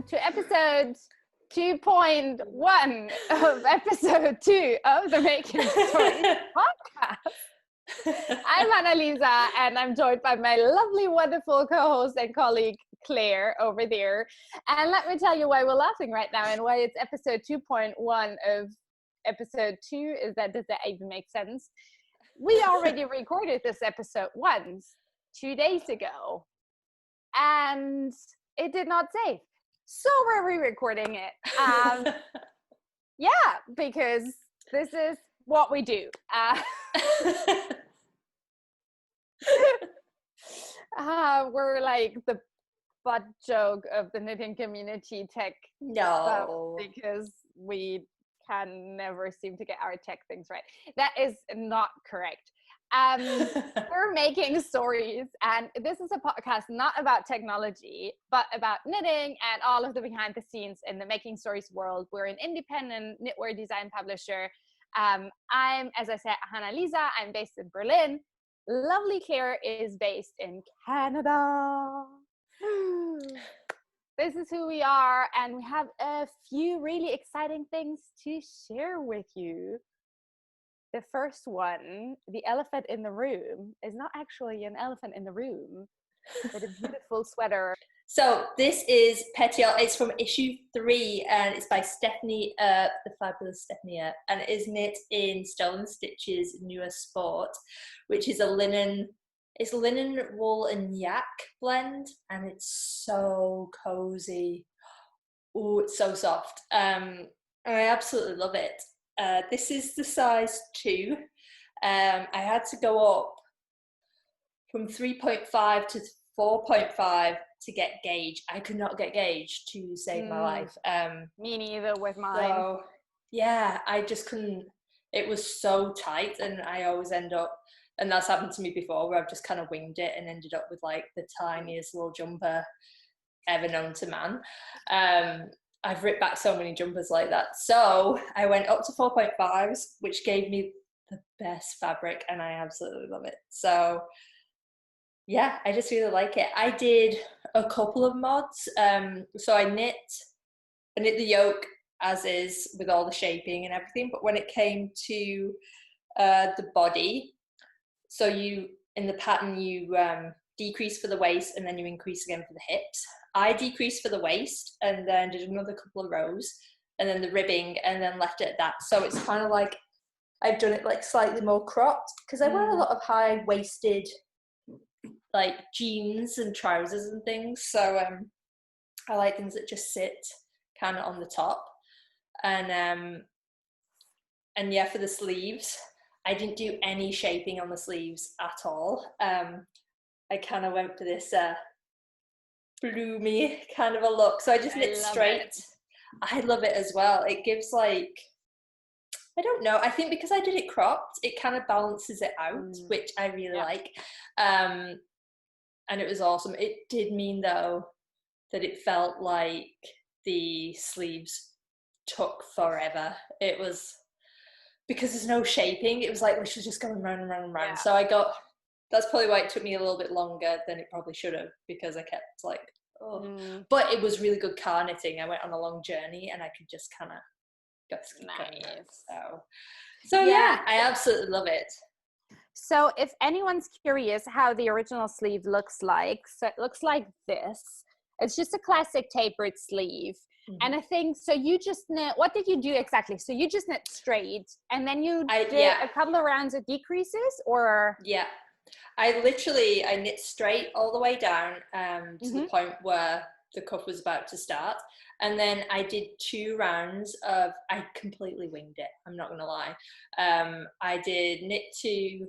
to episode 2.1 of episode 2 of the Making Stories podcast. I'm Annalisa, and I'm joined by my lovely, wonderful co-host and colleague, Claire, over there. And let me tell you why we're laughing right now and why it's episode 2.1 of episode 2. Does that even make sense? We already recorded this episode once, 2 days ago, and it did not save. So we're re-recording it. Yeah, because this is what we do. We're like the butt joke of the knitting community tech stuff because we can never seem to get our tech things right. That is not correct. We're making stories, and this is a podcast not about technology, but about knitting and all of the behind the scenes in the Making Stories world. We're an independent knitwear design publisher. I'm, as I said, Hanna Lisa. I'm based in Berlin. Lovely Claire is based in Canada. This is who we are, and we have a few really exciting things to share with you. The first one, the elephant in the room, is not actually an elephant in the room, but a beautiful sweater. So this is Petya. It's from issue 3, and it's by Stephanie, the fabulous Stephanie, and it is knit in Stolen Stitches Newer Sport, which is linen, wool and yak blend, and it's so cozy. Oh, it's so soft. I absolutely love it. This is the size 2. I had to go up from 3.5 to 4.5 to get gauge. I could not get gauge to save my life. Me neither with mine. So, yeah, I just couldn't. It was so tight, and I always end up, and that's happened to me before, where I've just kind of winged it and ended up with like the tiniest little jumper ever known to man. I've ripped back so many jumpers like that. So I went up to 4.5s, which gave me the best fabric, and I absolutely love it. So yeah, I just really like it. I did a couple of mods. So I knit the yoke as is with all the shaping and everything. But when it came to the body, so in the pattern, you decrease for the waist and then you increase again for the hips. I decreased for the waist and then did another couple of rows and then the ribbing and then left it at that. So it's kind of like I've done it like slightly more cropped because I wear a lot of high-waisted like jeans and trousers and things. So I like things that just sit kind of on the top. And yeah, for the sleeves, I didn't do any shaping on the sleeves at all. I kind of went for this bloomy kind of a look. So I just knit straight. I love it as well. It gives like, I don't know, I think because I did it cropped, it kind of balances it out, which I really like. And it was awesome. It did mean though that it felt like the sleeves took forever. It was, because there's no shaping, it was like literally just going round and round and round. So that's probably why it took me a little bit longer than it probably should have, because I kept like, but it was really good car knitting. I went on a long journey and I could just kind of go nice. So yeah, I absolutely love it. So if anyone's curious how the original sleeve looks like, so it looks like this. It's just a classic tapered sleeve. And I think, so you just knit, what did you do exactly? So you just knit straight and then you did a couple of rounds of decreases, or? Yeah. I knit straight all the way down to the point where the cuff was about to start. And then I did 2 rounds of, I completely winged it, I'm not going to lie. I did knit two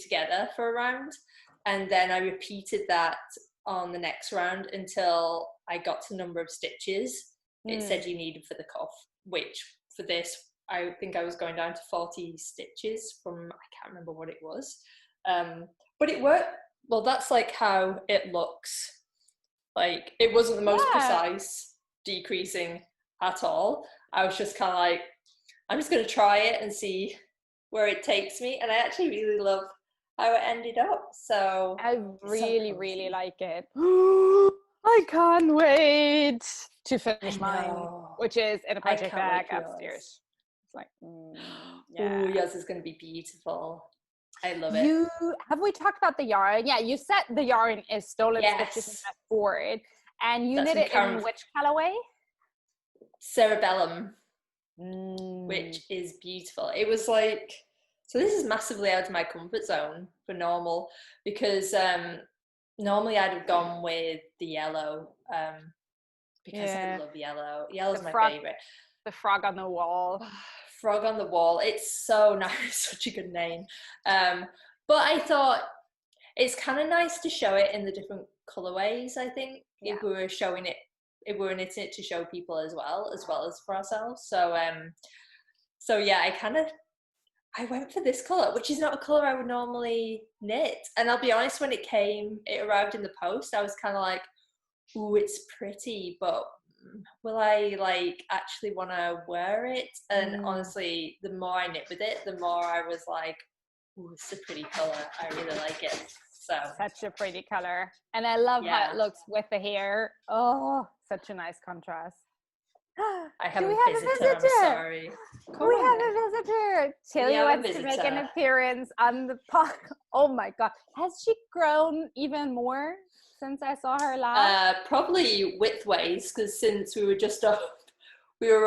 together for a round. And then I repeated that on the next round until I got to the number of stitches it said you needed for the cuff, which for this, I think I was going down to 40 stitches from, I can't remember what it was. But it worked. Well, that's like how it looks. Like, it wasn't the most precise decreasing at all. I was just kind of like, I'm just going to try it and see where it takes me. And I actually really love how it ended up. So I really like it. I can't wait to finish mine, know. which is in a project can't wait bag for yours. upstairs. It's like, Oh, yours is going to be beautiful. I love it. Have we talked about the yarn? Yeah, you said the yarn is Stolen Stitches Yes. and board, and you That's knit it in which colorway? Cerebellum, which is beautiful. It was like, so this is massively out of my comfort zone for normal, because normally I'd have gone with the yellow, because I love yellow. Yellow's my favorite. The frog on the wall. Frog on the wall. It's so nice. Such a good name. But I thought it's kind of nice to show it in the different colorways. I think if we were showing it, if we were knitting it to show people as well as for ourselves. So yeah, I went for this color, which is not a color I would normally knit. And I'll be honest, when it arrived in the post, I was kind of like, ooh, it's pretty, but will I like actually want to wear it? And honestly, the more I knit with it, the more I was like, ooh, it's a pretty color. I really like it. So such a pretty color, and I love how it looks with the hair. Oh, such a nice contrast. I have a visitor. I'm sorry. We have a visitor. Tilly wants to make an appearance on the pod. Oh my god, has she grown even more since I saw her last? Probably widthways, because since we were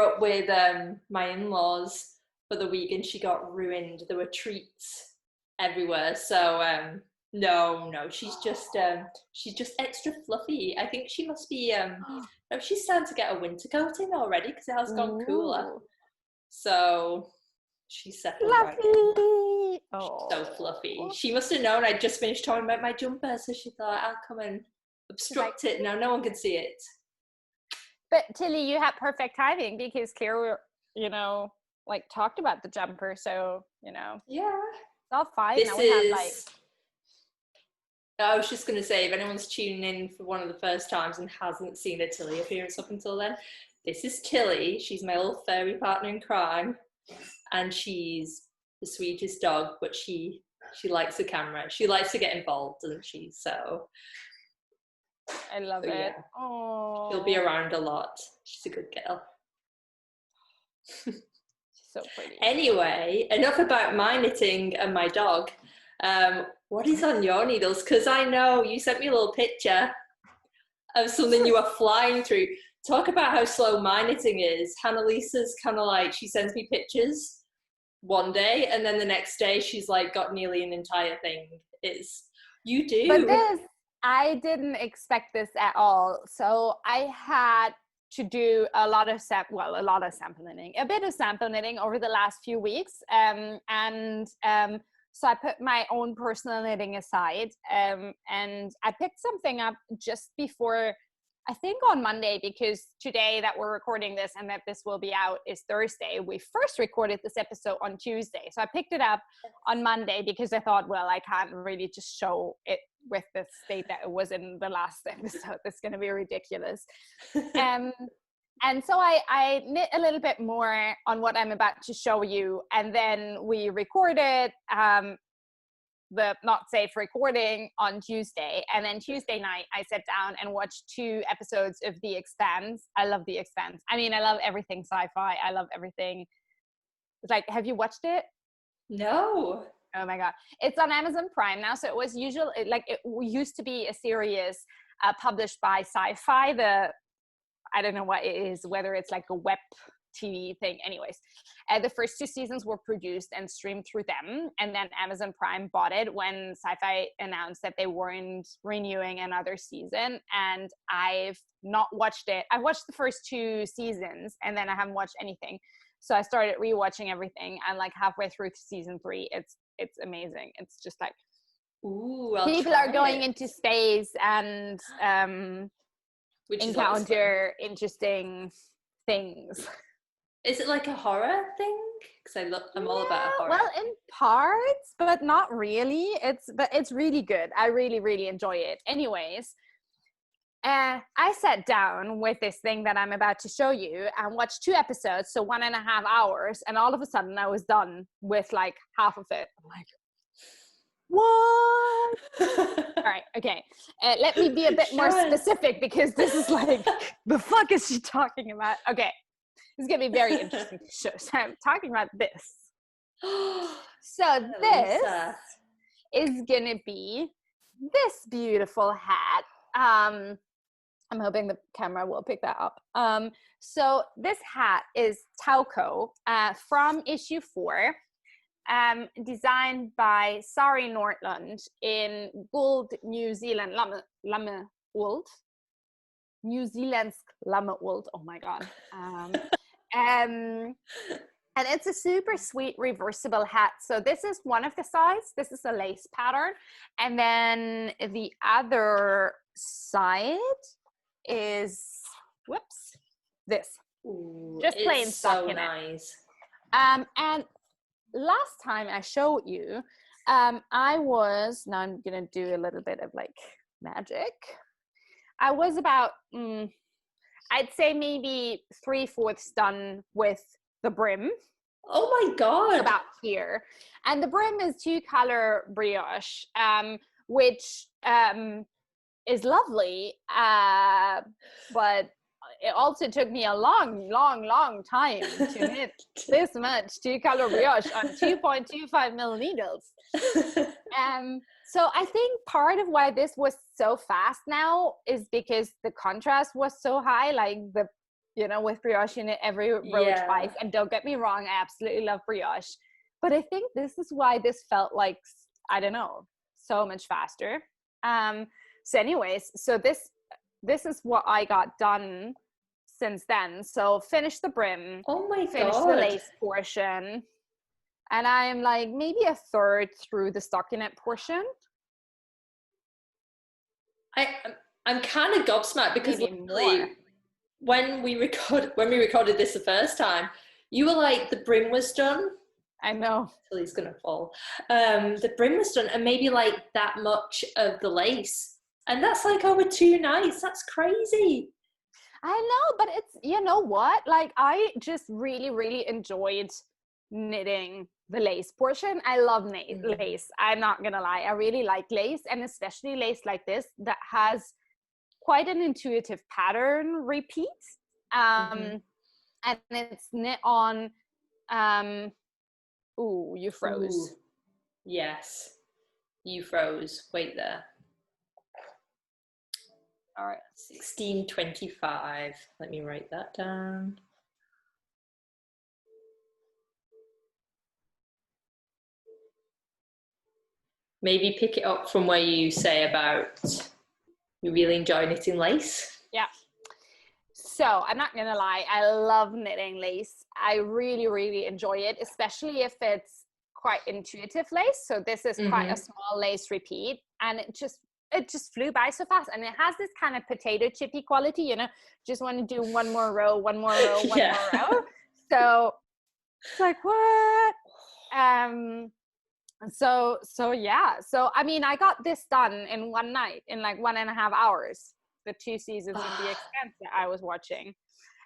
up with my in-laws for the week, and she got ruined. There were treats everywhere. So no, she's just extra fluffy. I think she must be she's starting to get a winter coat in already, because it has gone cooler. So she's settled right in. Oh, so fluffy. She must have known I'd just finished talking about my jumper, so she thought, I'll come and obstruct it. Now no one can see it. But Tilly, you had perfect timing, because Claire, like talked about the jumper, so yeah, it's all fine. I was just going to say, if anyone's tuning in for one of the first times and hasn't seen a Tilly appearance up until then, this is Tilly. She's my little furry partner in crime, and she's the sweetest dog, but she likes the camera. She likes to get involved, doesn't she? So I love it. Oh, she'll be around a lot. She's a good girl. She's so pretty. Anyway, enough about my knitting and my dog. What is on your needles? Because I know you sent me a little picture of something you are flying through. Talk about how slow my knitting is. Hannah Lisa's kind of like, she sends me pictures one day, and then the next day she's like got nearly an entire thing. You do. But I didn't expect this at all. So I had to do a bit of sample knitting over the last few weeks. So I put my own personal knitting aside, and I picked something up just before, I think on Monday, because today that we're recording this and that this will be out is Thursday. We first recorded this episode on Tuesday. So I picked it up on Monday because I thought, well, I can't really just show it with the state that it was in the last episode. That's going to be ridiculous. And so I knit a little bit more on what I'm about to show you. And then we recorded the not safe recording on Tuesday. And then Tuesday night, I sat down and watched 2 episodes of The Expanse. I love The Expanse. I mean, I love everything sci-fi. I love everything. It's like, have you watched it? No. Oh my God. It's on Amazon Prime now. So it used to be a series published by Sci-Fi, I don't know what it is, whether it's like a web TV thing. Anyways, the first 2 seasons were produced and streamed through them. And then Amazon Prime bought it when Sci-Fi announced that they weren't renewing another season. And I've not watched it. I watched the first 2 seasons and then I haven't watched anything. So I started rewatching everything, and like halfway through season 3, it's amazing. It's just like, ooh, people are going into space and encounter interesting things. Is it like a horror thing? Because I'm all about horror. Well, in parts, but not really. It's really good. I really, really enjoy it. Anyways, I sat down with this thing that I'm about to show you and watched 2 episodes, so 1.5 hours, and all of a sudden I was done with like half of it. I'm like, what? All right. Okay, let me be a bit more specific because this is like, the fuck is she talking about? Okay, it's gonna be very interesting to show. So I'm talking about this. So this is gonna be this beautiful hat. I'm hoping the camera will pick that up. So this hat is Tauco from issue 4. Designed by Sari Nordlund in gold New Zealand lammeuld. New Zealand's lammeuld. Oh my god. And it's a super sweet reversible hat. So this is one of the sides. This is a lace pattern. And then the other side is, whoops, this. Ooh, just plain stuck so in nice. it. And last time I showed you, I was, now I'm gonna do a little bit of like magic. I was about, I'd say maybe 3/4 done with the brim. Oh my god! About here, and the brim is 2-color brioche, which is lovely, but it also took me a long time to knit this much 2-color brioche on 2.25 mil needles. So I think part of why this was so fast now is because the contrast was so high, like the, you know, with brioche in it every row twice. And don't get me wrong, I absolutely love brioche, but I think this is why this felt like, I don't know, so much faster. So anyways, so this is what I got done since then. So finish the brim. Oh my finish god. the lace portion. And I'm like maybe a third through the stockinette portion. I'm kind of gobsmacked because when we recorded this the first time, you were like, the brim was done. I know. Till he's gonna fall. The brim was done, and maybe like that much of the lace, and that's like over 2 nights. That's crazy. I know, but it's, you know what? Like, I just really enjoyed knitting the lace portion. I love lace. I'm not gonna lie. I really like lace, and especially lace like this that has quite an intuitive pattern repeat. And it's knit on. Ooh, you froze. Ooh. Yes, you froze. Wait there. All right. 1625. Let me write that down. Maybe pick it up from where you say about you really enjoy knitting lace. Yeah. So I'm not gonna lie, I love knitting lace. I really enjoy it, especially if it's quite intuitive lace. So this is quite a small lace repeat, and it just flew by so fast, and it has this kind of potato chippy quality, you know, just want to do one more row, one more row. So it's like, what? So yeah. So I mean, I got this done in one night, in like 1.5 hours, the 2 seasons of The Expanse that I was watching.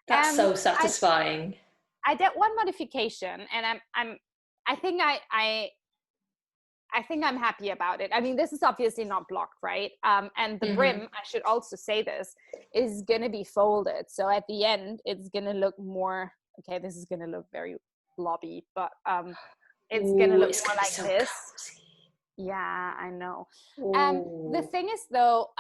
That's so satisfying. I did one modification, and I think I'm happy about it. I mean, this is obviously not blocked, right? And the brim, I should also say this, is gonna be folded. So at the end, it's gonna look more, okay, this is gonna look very blobby, but it's gonna look more like this. Cozy. Yeah, I know. The thing is though,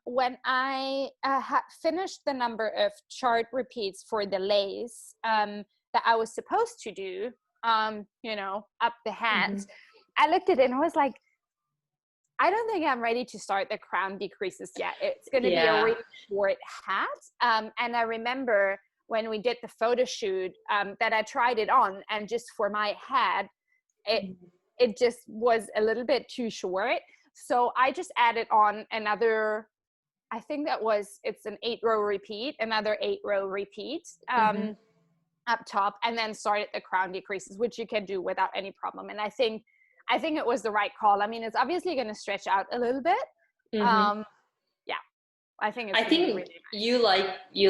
when I had finished the number of chart repeats for the lace that I was supposed to do, you know, up the hat, I looked at it and I was like, I don't think I'm ready to start the crown decreases yet. It's going to be a really short hat. And I remember when we did the photo shoot that I tried it on, and just for my head, it just was a little bit too short. So I just added on another, I think it's an 8-row repeat, another 8-row repeat up top, and then started the crown decreases, which you can do without any problem. And I think it was the right call. I mean, it's obviously going to stretch out a little bit. I think it's really nice. you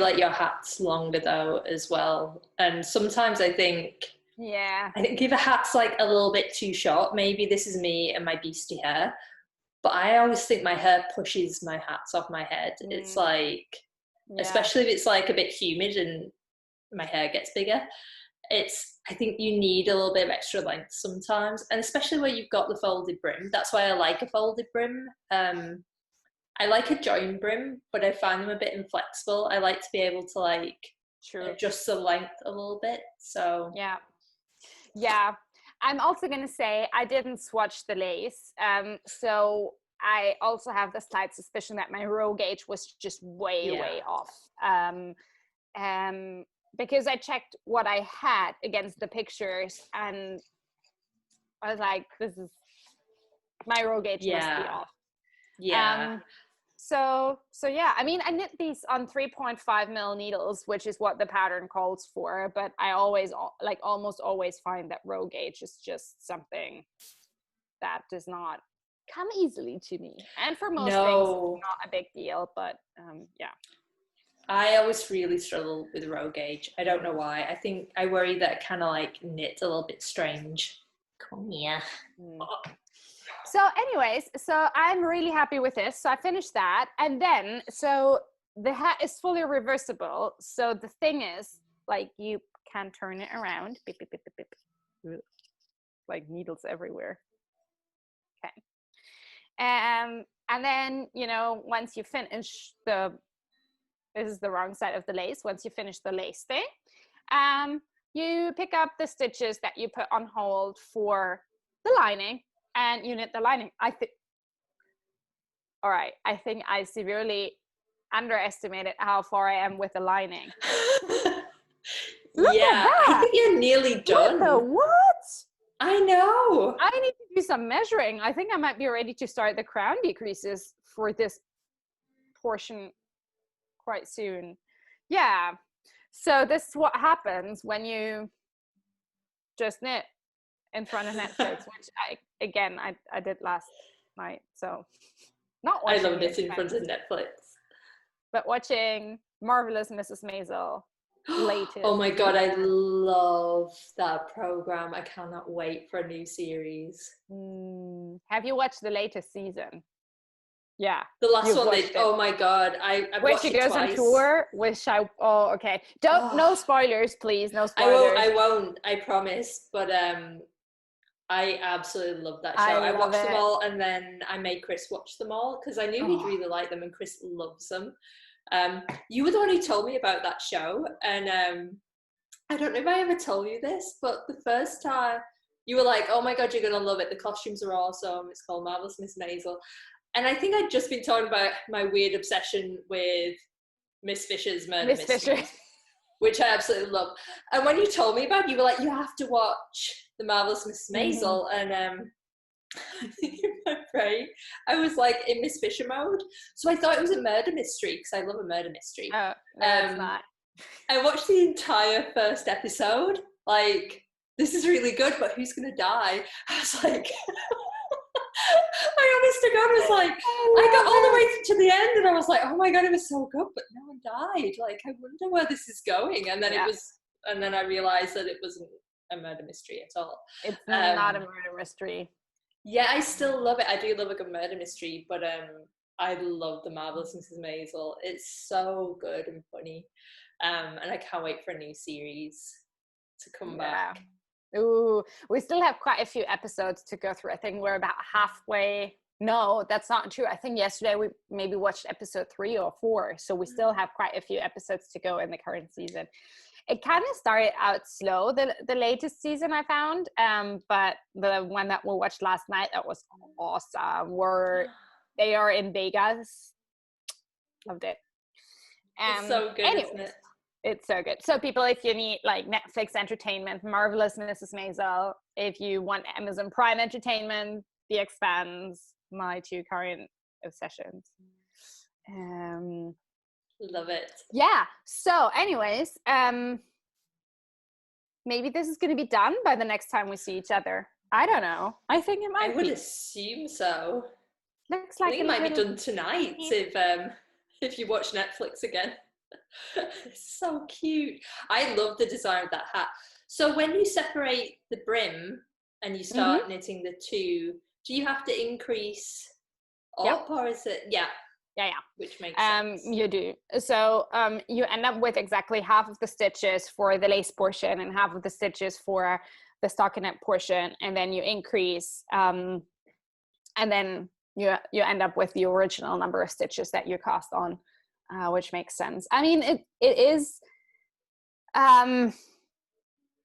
like your hats longer though as well. And sometimes I think if a hat's like a little bit too short, maybe this is me and my beastie hair, but I always think my hair pushes my hats off my head. It's like, especially if it's like a bit humid and my hair gets bigger, I think you need a little bit of extra length sometimes, and especially where you've got the folded brim. That's why I like a folded brim. I like a join brim, but I find them a bit inflexible. I like to be able to like adjust the length a little bit. So yeah. I'm also gonna say I didn't swatch the lace, so I also have the slight suspicion that my row gauge was just way off. Because I checked what I had against the pictures, and I was like, "This is my row gauge must be off." So yeah, I mean, I knit these on 3.5 mil needles, which is what the pattern calls for. But I always, like, almost always find that row gauge is just something that does not come easily to me. And for most things, it's not a big deal. But I always really struggle with row gauge. I don't know why. I think I worry that it kind of like knits a little bit strange. Come here. So anyways, so I'm really happy with this. So I finished that. And then, so the hat is fully reversible. So the thing is, like, you can turn it around. Beep, beep, beep, beep, beep. Like needles everywhere. Okay. And then, you know, once you finish this is the wrong side of the lace. Once you finish the lace thing, you pick up the stitches that you put on hold for the lining, and you knit the lining. I think I severely underestimated how far I am with the lining. Look at that. I think you're nearly done. What? I know. I need to do some measuring. I think I might be ready to start the crown decreases for this portion quite soon. Yeah. So this is what happens when you just knit in front of Netflix, which I did last night. So not watching. I love it in front of Netflix. But watching Marvelous Mrs. Maisel latest. Oh my god, I love that program. I cannot wait for a new series. Have you watched the latest season? Yeah. The last one, oh my god, I when she goes on tour, okay. No spoilers, please, no spoilers. I won't, I promise. But I absolutely love that show. I watched them all, and then I made Chris watch them all because I knew he'd really like them, and Chris loves them. You were the one who told me about that show, and I don't know if I ever told you this, but the first time you were like, "Oh my god, you're gonna love it. The costumes are awesome. It's called Marvelous Miss Maisel." And I think I'd just been talking about my weird obsession with Miss Fisher's Murder Mystery, which I absolutely love. And when you told me about it, you were like, you have to watch The Marvelous Miss Maisel. And I think in my brain, I was like in Miss Fisher mode. So I thought it was a murder mystery because I love a murder mystery. Oh, no, it's not. I watched the entire first episode. Like, this is really good, but who's going to die? I was like... I honest to God was like, I got all the way to the end and I was like, oh my god, it was so good, but no one died. Like, I wonder where this is going. And then and then I realized that it wasn't a murder mystery at all. It's not a murder mystery. Yeah, I still love it. I do love a good murder mystery, but I love The Marvelous Mrs. Maisel. It's so good and funny. And I can't wait for a new series to come back. Ooh, we still have quite a few episodes to go through. I think we're about halfway. No, that's not true. I think yesterday we maybe watched episode 3 or 4. So we still have quite a few episodes to go in the current season. It kind of started out slow, the latest season I found. But the one that we watched last night, that was awesome. They are in Vegas. Loved it. It's so good, isn't it? It's so good. So people, if you need like Netflix entertainment, Marvelous Mrs. Maisel. If you want Amazon Prime entertainment, The Expanse, my 2 current obsessions. Love it. Yeah. So anyways, maybe this is going to be done by the next time we see each other. I don't know. I think it might be. I would assume so. Looks like I think it might be done tonight if you watch Netflix again. It's so cute. I love the design of that hat. So when you separate the brim and you start knitting the 2, do you have to increase up, or is it? Yeah. Yeah. Which makes sense. You do. So you end up with exactly half of the stitches for the lace portion and half of the stitches for the stockinette portion, and then you increase, and then you end up with the original number of stitches that you cast on, which makes sense. I mean, it is.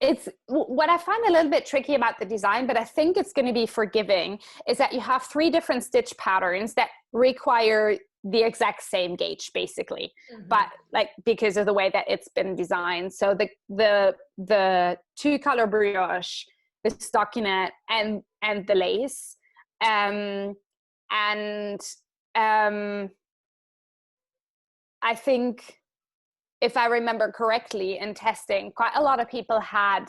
It's what I find a little bit tricky about the design, but I think it's going to be forgiving, is that you have 3 different stitch patterns that require the exact same gauge, basically, but like because of the way that it's been designed. So the 2-color brioche, the stockinette, and the lace, I think, if I remember correctly, in testing, quite a lot of people had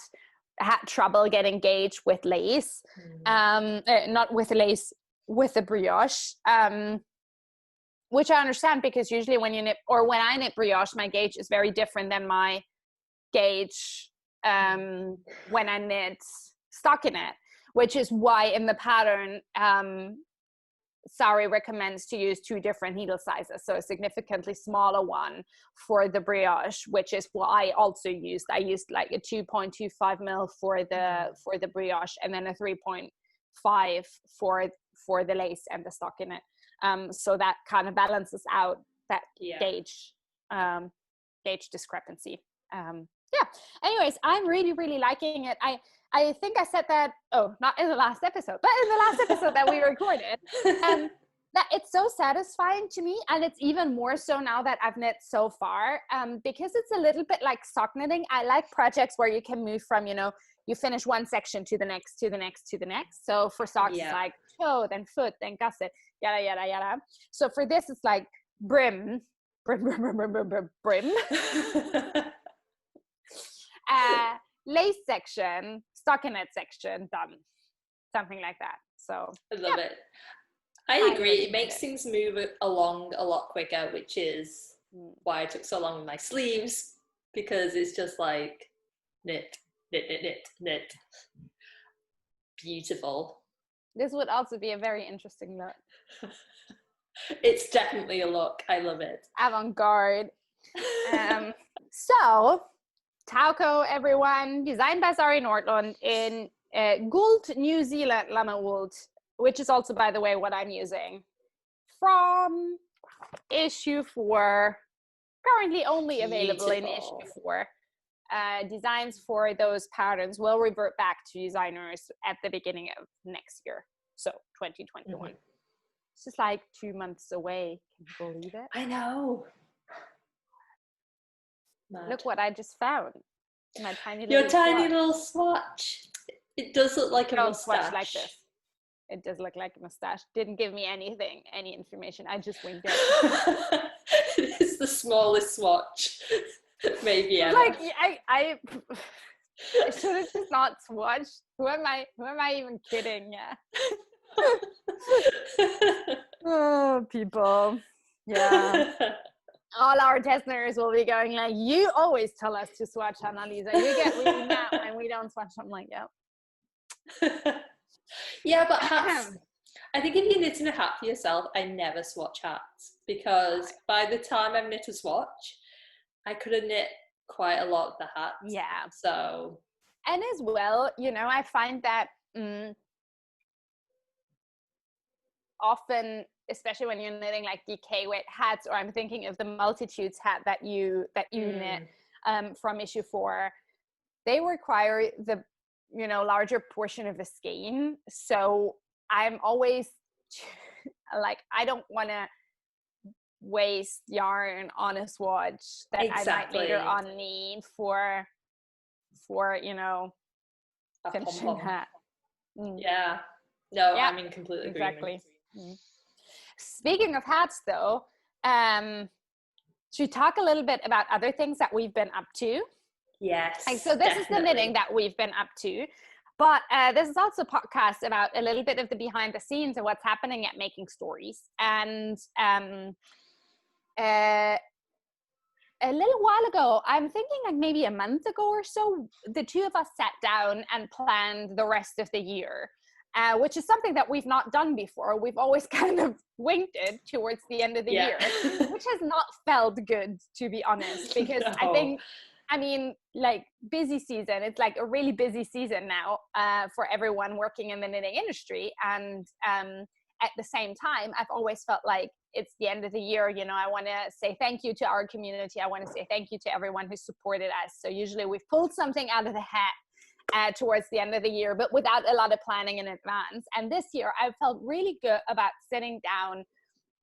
trouble getting gauge with lace, not with lace, with the brioche, which I understand, because usually when you knit, or when I knit brioche, my gauge is very different than my gauge when I knit stockinette, which is why in the pattern, Sari recommends to use 2 different needle sizes, so a significantly smaller one for the brioche, which is what I also used. I used like a 2.25 mil for the brioche, and then a 3.5 for the lace and the stockinette. So that kind of balances out that gauge discrepancy. Anyways, I'm really liking it. I think I said that, not in the last episode, but in the last episode that we recorded, that it's so satisfying to me. And it's even more so now that I've knit so far, because it's a little bit like sock knitting. I like projects where you can move from, you finish one section to the next, to the next, to the next. So for socks, it's like toe, then foot, then gusset, yada, yada, yada. So for this, it's like brim. Lace section, stockinette section, done. Something like that. So I love it. I agree. It makes things move along a lot quicker, which is why I took so long with my sleeves, because it's just like knit. Beautiful. This would also be a very interesting look. It's definitely a look. I love it. Avant-garde. So Tauco, everyone, designed by Sari Nordlund in Gould, New Zealand llama wool, which is also, by the way, what I'm using from issue 4, currently only available in issue 4. Designs for those patterns will revert back to designers at the beginning of next year, so 2021. It's just like 2 months away. Can you believe it? I know. Mad. Look what I just found. My tiny Your little tiny little swatch. It does look like a mustache. Swatch like this. It does look like a mustache. Didn't give me any information. I just winged it. It's the smallest swatch maybe ever. Like I should have just not swatched. Who am I even kidding? Yeah. Oh, people. Yeah. All our testers will be going like, you always tell us to swatch, Hanna-Lisa. You get really mad when we don't swatch. I'm like, yeah. Yeah, but hats. I think if you're knitting a hat for yourself, I never swatch hats, because by the time I've knit a swatch, I could have knit quite a lot of the hats. Yeah. So. And as well, I find that often, especially when you're knitting like DK weight hats, or I'm thinking of the Multitudes hat that you knit from issue 4, they require the larger portion of the skein. So I'm always like, I don't want to waste yarn on a swatch that I might later on need for finishing hat. Yeah. No, I'm in complete agreement. Exactly. Speaking of hats, though, should we talk a little bit about other things that we've been up to? Yes. So this is the knitting that we've been up to, but this is also a podcast about a little bit of the behind the scenes of what's happening at Making Stories. And a little while ago, I'm thinking like maybe a month ago or so, the two of us sat down and planned the rest of the year. which is something that we've not done before. We've always kind of winged it towards the end of the year, which has not felt good, to be honest, because I mean, like busy season, it's like a really busy season now for everyone working in the knitting industry. And at the same time, I've always felt like it's the end of the year. You know, I want to say thank you to our community. I want to say thank you to everyone who supported us. So usually we've pulled something out of the hat towards the end of the year, but without a lot of planning in advance. And this year I felt really good about sitting down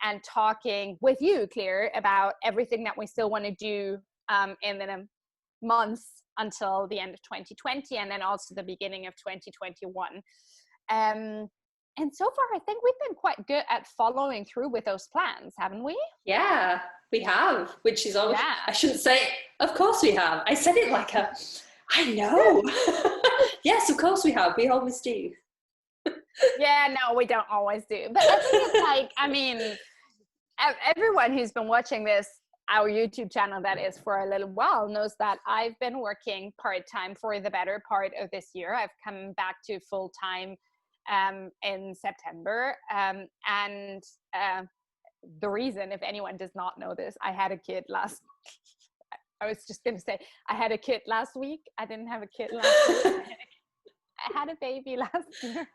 and talking with you, Claire, about everything that we still want to do in the months until the end of 2020, and then also the beginning of 2021. And so far, I think we've been quite good at following through with those plans, haven't we? Yeah, we have, which is always, I shouldn't say, of course we have. I said it like I know. Yes, of course we have. We always do. Yeah, no, we don't always do. But I think it's like, I mean, everyone who's been watching this, our YouTube channel, that is, for a little while, knows that I've been working part-time for the better part of this year. I've come back to full-time in September. And the reason, if anyone does not know this, I had a kid I was just going to say, I had a kid last week. I didn't have a kid last week. I had a baby last year.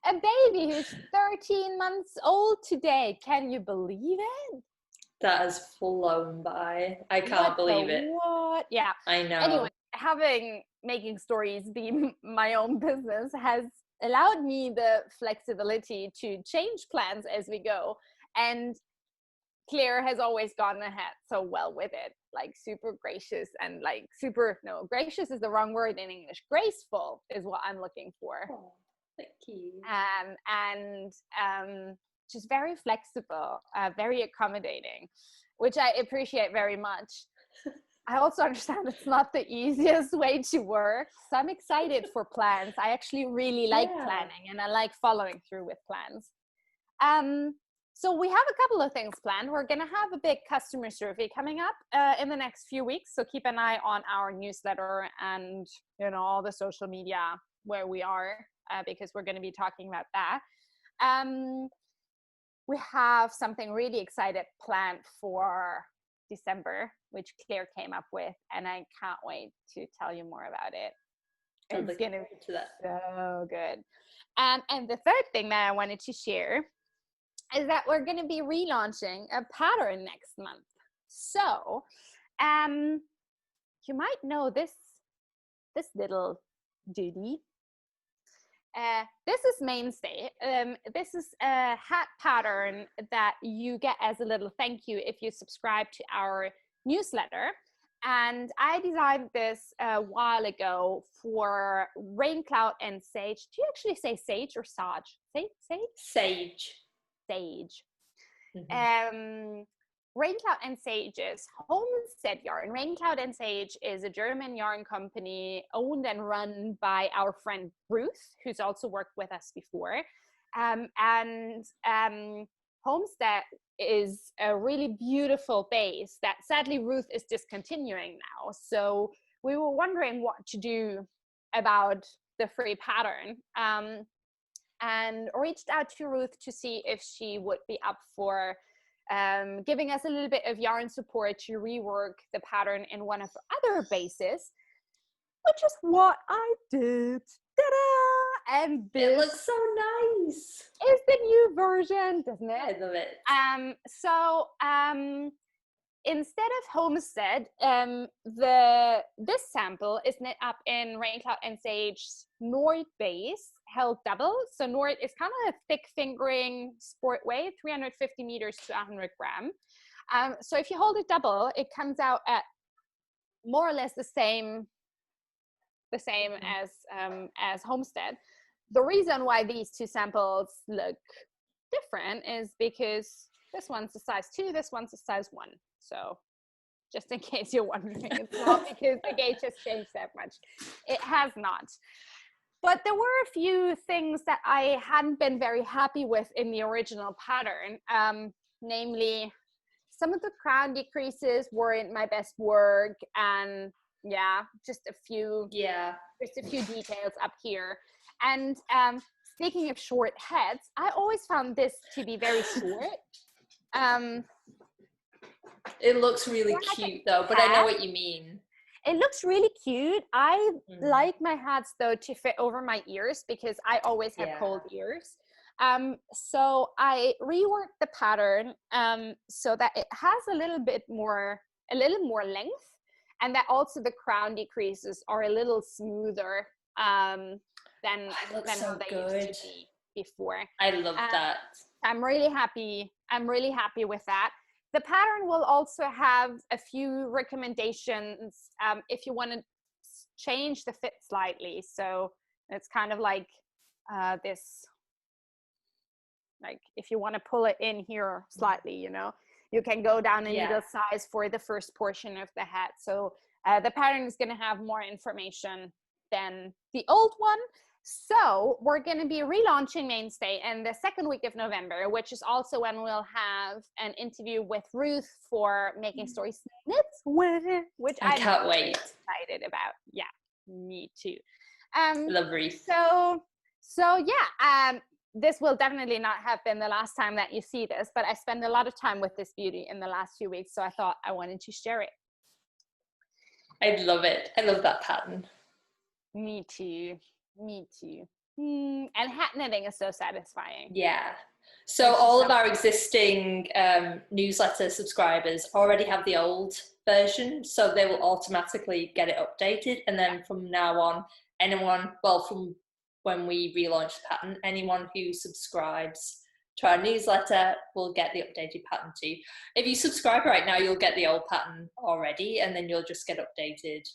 A baby who's 13 months old today. Can you believe it? That has flown by. I can't believe it. What? Yeah. I know. Anyway, making stories be my own business has allowed me the flexibility to change plans as we go. And Claire has always gone ahead so well with it, like super gracious and like gracious is the wrong word in English. Graceful is what I'm looking for. Oh, thank you. And just very flexible, very accommodating, which I appreciate very much. I also understand it's not the easiest way to work, so I'm excited for plans. I actually really like planning, and I like following through with plans. So we have a couple of things planned. We're going to have a big customer survey coming up in the next few weeks. So keep an eye on our newsletter and, you know, all the social media where we are, because we're going to be talking about that. We have something really excited planned for December, which Claire came up with, and I can't wait to tell you more about it. It's going to be so good. And the third thing that I wanted to share is that we're going to be relaunching a pattern next month. So, you might know this little duty. This is Mainstay. This is a hat pattern that you get as a little thank you if you subscribe to our newsletter. And I designed this a while ago for Rain, Cloud, and Sage. Do you actually say sage or sage? Sage. Sage. Mm-hmm. Rain, Cloud, and Sage's homestead yarn. Rain, Cloud, and Sage is a German yarn company owned and run by our friend Ruth, who's also worked with us before. Homestead is a really beautiful base that sadly Ruth is discontinuing now. So we were wondering what to do about the free pattern. And reached out to Ruth to see if she would be up for giving us a little bit of yarn support to rework the pattern in one of her other bases, which is what I did. Ta-da! And this it looks so nice. Is the new version, doesn't it? I love it. So instead of Homestead, this sample is knit up in Rain, Cloud, and Sage's Nord base, held double. So Nord is kind of a thick fingering sport weight, 350 meters to 100 gram. So if you hold it double, it comes out at more or less the same as Homestead. The reason why these two samples look different is because this one's a size 2, this one's a size 1. So just in case you're wondering, it's not because the gauge has changed that much. It has not. But there were a few things that I hadn't been very happy with in the original pattern. Namely, some of the crown decreases weren't my best work, and just a few details up here. And speaking of short hats, I always found this to be very short. It looks really cute though, but I know what you mean. It looks really cute. I like my hats though to fit over my ears because I always have cold ears. So I reworked the pattern so that it has a little more length, and that also the crown decreases are a little smoother than so they good. used to be before. I love that. I'm really happy with that. The pattern will also have a few recommendations if you want to change the fit slightly. So it's kind of like this, like if you want to pull it in here slightly, you know, you can go down a needle size for the first portion of the hat. So the pattern is going to have more information than the old one. So we're going to be relaunching Mainstay in the second week of November, which is also when we'll have an interview with Ruth for Making Story Snips, which I can't wait. Excited about. Yeah, me too. Love Ruth. So yeah, this will definitely not have been the last time that you see this, but I spent a lot of time with this beauty in the last few weeks, so I thought I wanted to share it. I love it. I love that pattern. Me too. And hat knitting is so satisfying. Yeah. So all of our existing newsletter subscribers already have the old version, so they will automatically get it updated. And then from now on, from when we relaunch the pattern, anyone who subscribes to our newsletter will get the updated pattern too. If you subscribe right now, you'll get the old pattern already, and then you'll just get updated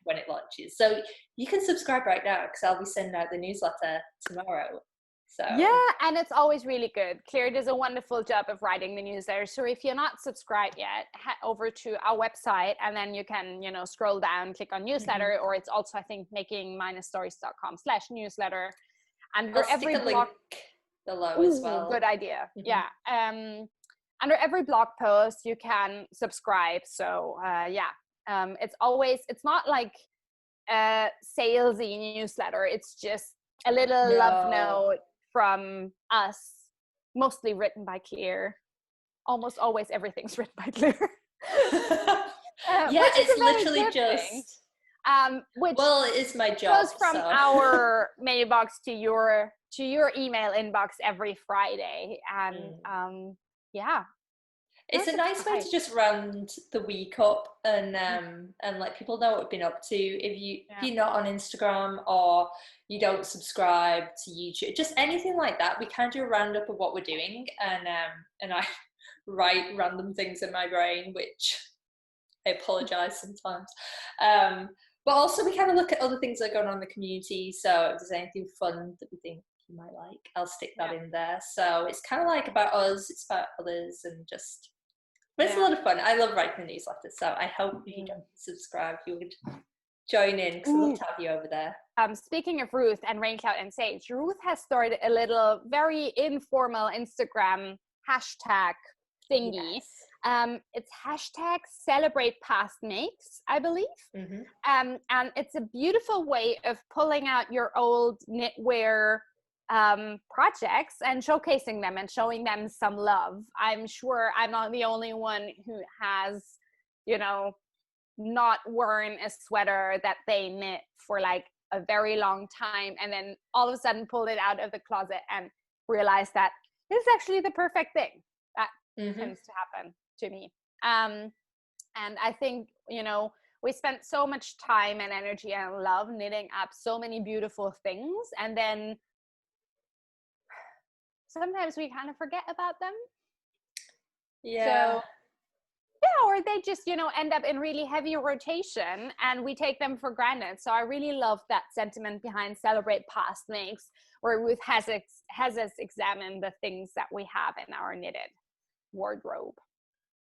when it launches. So you can subscribe right now because I'll be sending out the newsletter tomorrow. So yeah, and it's always really good. Claire does a wonderful job of writing the newsletter. So if you're not subscribed yet, head over to our website and then you can, you know, scroll down, click on newsletter, or it's also, I think, makingstories.com/newsletter. Under every blog below as well. Good idea. Yeah. Under every blog post you can subscribe. So it's not like a salesy newsletter. It's just a little love note from us, mostly written by Claire. Almost always everything's written by Claire. It's literally just which it is my job. Goes from our mailbox to your email inbox every Friday, and it's a nice way to just round the week up and let people know what we've been up to. If you're not on Instagram or you don't subscribe to YouTube, just anything like that, we kind of do a roundup of what we're doing, and I write random things in my brain, which I apologize sometimes. But also we kind of look at other things that are going on in the community. So if there's anything fun that we think you might like, I'll stick that in there. So it's kind of like about us, it's about others, and just. But it's a lot of fun. I love writing the newsletter, so I hope if you don't subscribe, you would join in because I'd love to have you over there. Speaking of Ruth and Raincloud and Sage, Ruth has started a little very informal Instagram hashtag thingy. Yes. It's hashtag celebrate past makes, I believe. And it's a beautiful way of pulling out your old knitwear projects and showcasing them and showing them some love. I'm sure I'm not the only one who has, you know, not worn a sweater that they knit for like a very long time and then all of a sudden pulled it out of the closet and realized that this is actually the perfect thing. That tends to happen to me. And I think, you know, we spent so much time and energy and love knitting up so many beautiful things, and then sometimes we kind of forget about them. So, or they just, you know, end up in really heavy rotation and we take them for granted. So I really love that sentiment behind Celebrate Past Makes, where Ruth has us examine the things that we have in our knitted wardrobe.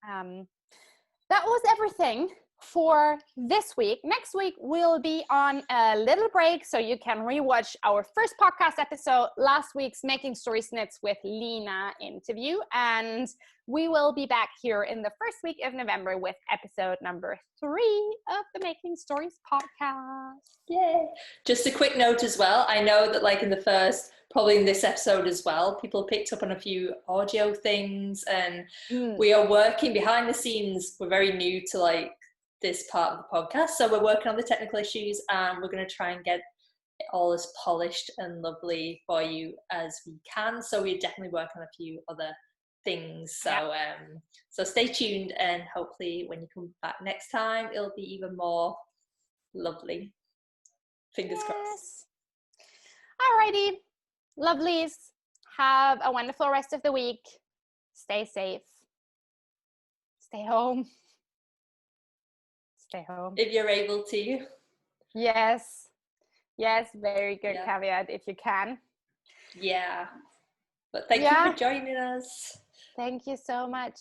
That was everything for this week. Next week, we'll be on a little break, so you can rewatch our first podcast episode, last week's Making Story Snits with Lena interview. And we will be back here in the first week of November with episode number 3 of the Making Stories podcast. Yay. Just a quick note as well. I know that like in the first, probably in this episode as well, people picked up on a few audio things, and we are working behind the scenes. We're very new to like this part of the podcast, so we're working on the technical issues, and we're going to try and get it all as polished and lovely for you as we can. So we're definitely working on a few other things, so so stay tuned, and hopefully when you come back next time it'll be even more lovely. Fingers crossed. Alrighty, lovelies, have a wonderful rest of the week. Stay safe, stay home if you're able to. Yes, very good caveat, if you can. But thank you for joining us. Thank you so much.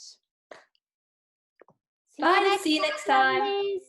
Bye. See you next time. Please.